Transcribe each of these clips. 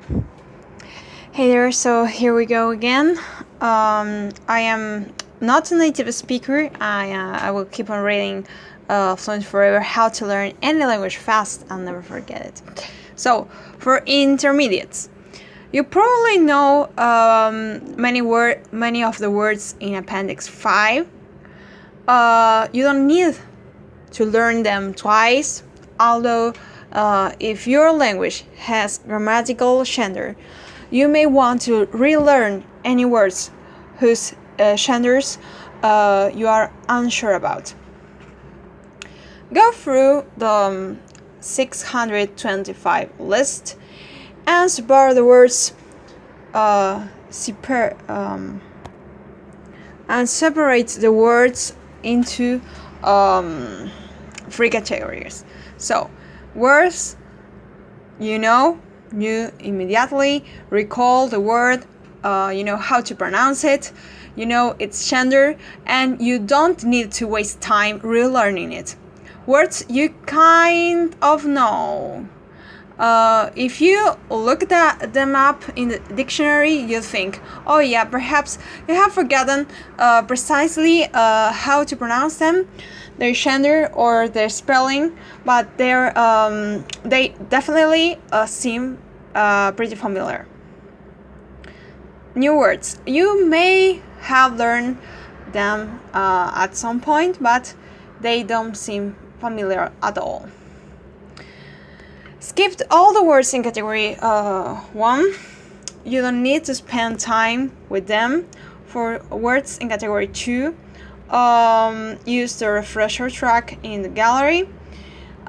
Hey there, so here we go again. I am not a native speaker. I will keep on reading Fluent Forever, how to learn any language fast and never forget it. So, for intermediates, you probably know many of the words in Appendix 5. You don't need to learn them twice, although if your language has grammatical gender, you may want to relearn any words whose genders you are unsure about. Go through the 625 list and separate the words into three categories. So, words you immediately recall the word, you know how to pronounce it, you know its gender, and you don't need to waste time relearning it. Words you kind of know. If you look them up in the dictionary, you think, oh yeah, perhaps you have forgotten precisely how to pronounce them, their gender or their spelling, but they definitely seem pretty familiar. New words. You may have learned them at some point, but they don't seem familiar at all. Skipped all the words in category 1. You don't need to spend time with them. For words in category 2, use the refresher track in the gallery.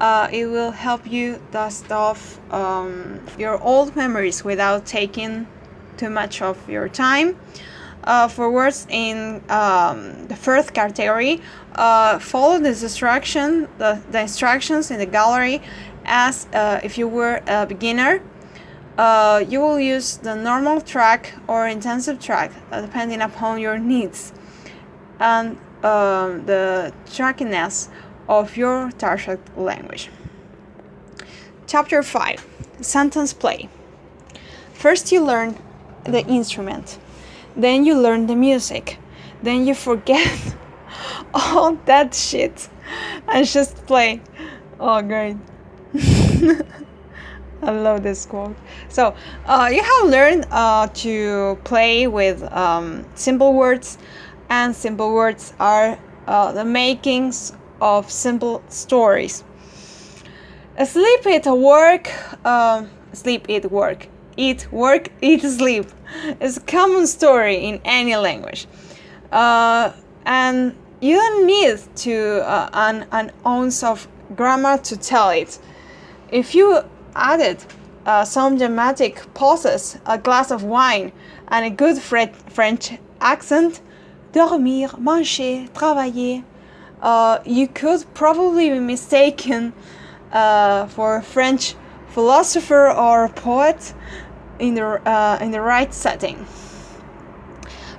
It will help you dust off your old memories without taking too much of your time. For words in the first category, follow the instructions in the gallery as if you were a beginner. You will use the normal track or intensive track depending upon your needs and the trackiness of your target language. Chapter 5. Sentence play. First you learn the instrument, then you learn the music, then you forget all that shit and just play. Oh, great. I love this quote. So, you have learned to play with simple words, and simple words are the makings of simple stories. Sleep, eat, work. Sleep, eat, work. Eat, work, eat, sleep. It's a common story in any language. And you don't need to an ounce of grammar to tell it. If you added some dramatic pauses, a glass of wine, and a good French accent, dormir, manger, travailler, you could probably be mistaken for a French philosopher or poet in the right setting.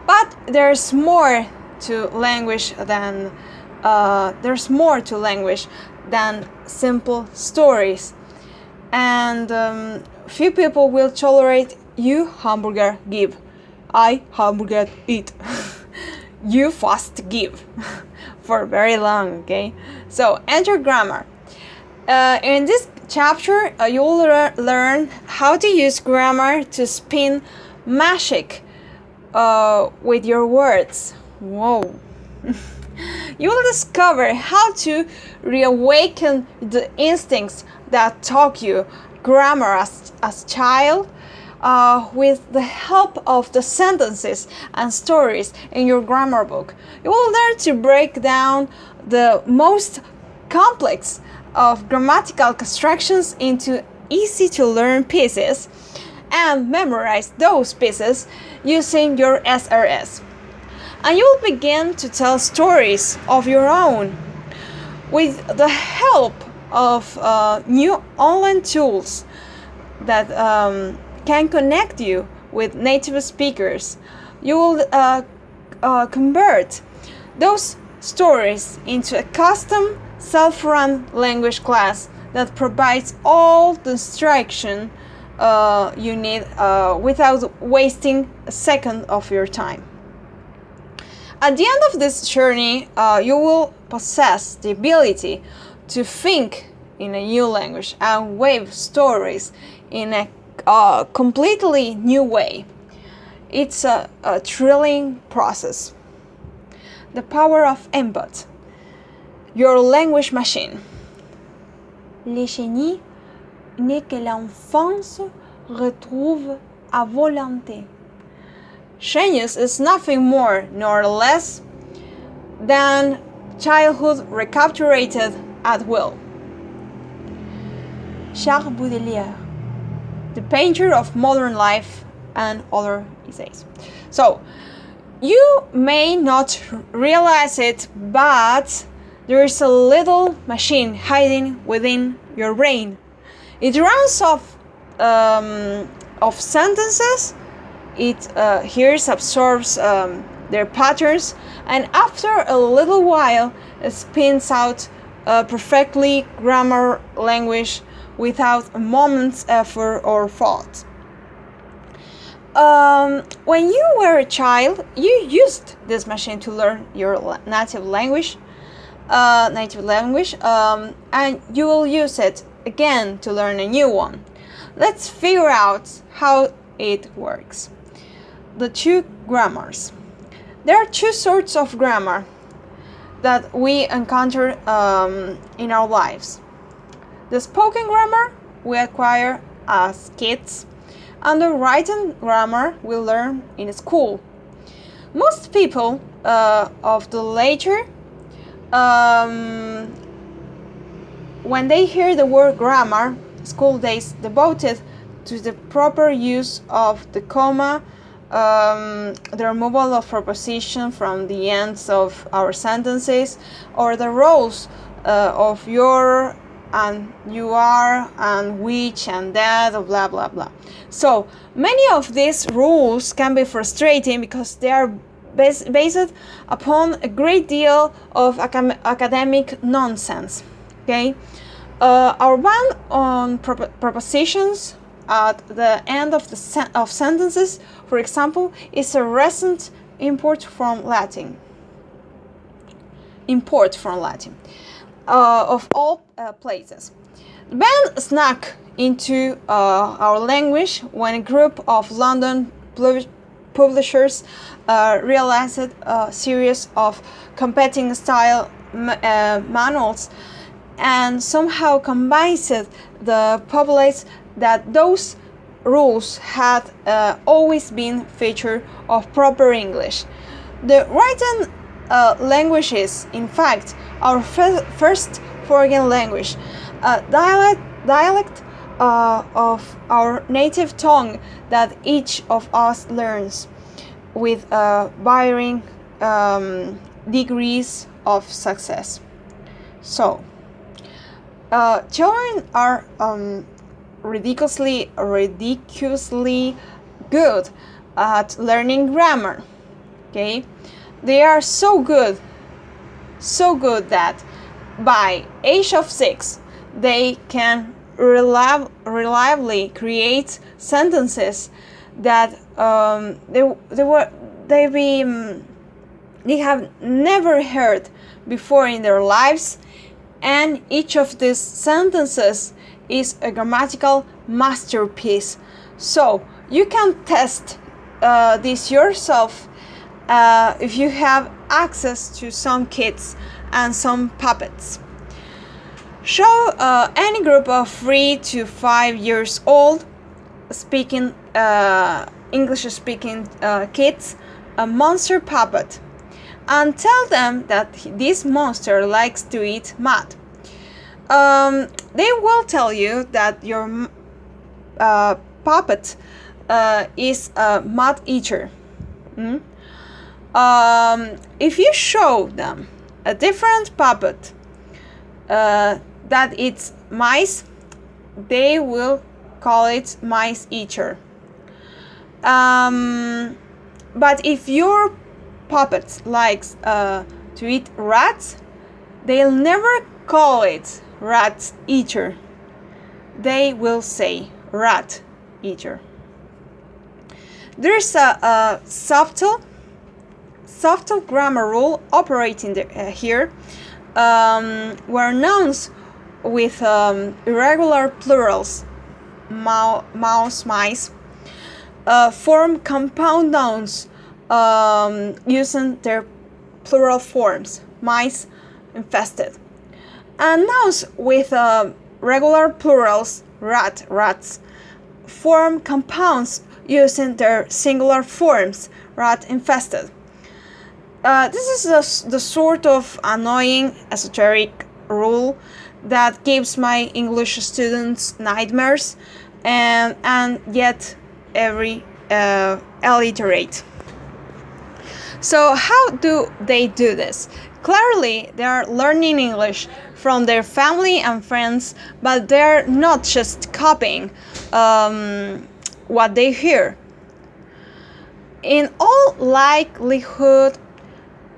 But there's more to language than simple stories, and few people will tolerate you hamburger give, I hamburger eat, you fast give for very long. Okay, so enter grammar. In this chapter, you'll learn how to use grammar to spin magic with your words. Whoa. You will discover how to reawaken the instincts that taught you grammar as child with the help of the sentences and stories in your grammar book. You will learn to break down the most complex of grammatical constructions into easy-to-learn pieces and memorize those pieces using your SRS. And you will begin to tell stories of your own with the help of new online tools that can connect you with native speakers. You will convert those stories into a custom self-run language class that provides all the instruction you need without wasting a second of your time. At the end of this journey, you will possess the ability to think in a new language and weave stories in a completely new way. It's a thrilling process. The power of input. Your language machine. Le génie n'est que l'enfance retrouve à volonté. Genius is nothing more nor less than childhood recaptured at will. Charles Baudelaire. The painter of modern life and other essays. So, you may not realize it, but there is a little machine hiding within your brain. It runs off sentences. It hears, absorbs their patterns, and after a little while, it spins out a perfectly grammar language without a moment's effort or thought. When you were a child, you used this machine to learn your native language, and you will use it again to learn a new one. Let's figure out how it works. The two grammars. There are two sorts of grammar that we encounter in our lives. The spoken grammar we acquire as kids, and the written grammar we learn in school. Most people of the later, when they hear the word grammar, school days devoted to the proper use of the comma, the removal of preposition from the ends of our sentences, or the roles of your and you are and which and that, or blah blah blah. So many of these rules can be frustrating because they are based upon a great deal of academic nonsense. Okay, our ban on prepositions at the end of sentences, for example, is a recent import from Latin. Of all places. The ban snuck into our language when a group of London publishers realized a series of competing style manuals and somehow combined the populace that those rules had always been feature of proper English. The written languages, in fact, our first foreign language, dialect of our native tongue that each of us learns with varying degrees of success. So, children are ridiculously good at learning grammar. Okay, they are so good that by age of 6 they can reliably create sentences that they have never heard before in their lives, and each of these sentences is a grammatical masterpiece. So you can test this yourself if you have access to some kits and some puppets. Show any group of 3 to 5 years old English-speaking kids a monster puppet and tell them that this monster likes to eat mud. They will tell you that your puppet is a mud eater. If you show them a different puppet that eats mice, they will call it mice eater. But if your puppet likes to eat rats, they'll never call it rat eater. They will say rat eater. There's a subtle grammar rule operating here, where nouns with irregular plurals, mouse, mice, form compound nouns using their plural forms, mice, infested. And nouns with regular plurals, rats, form compounds using their singular forms, rat infested. This is the sort of annoying esoteric rule that gives my English students nightmares, and yet every illiterate. So how do they do this? Clearly, they are learning English from their family and friends, but they're not just copying what they hear. In all likelihood,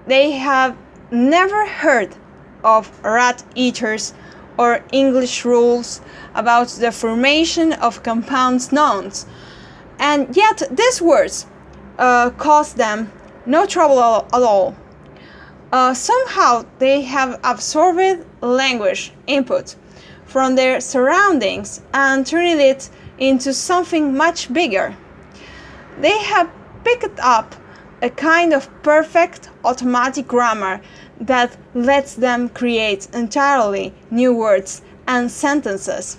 they have never heard of rat eaters or English rules about the formation of compound nouns, and yet these words cause them no trouble at all. Somehow they have absorbed language input from their surroundings and turned it into something much bigger. They have picked up a kind of perfect automatic grammar that lets them create entirely new words and sentences.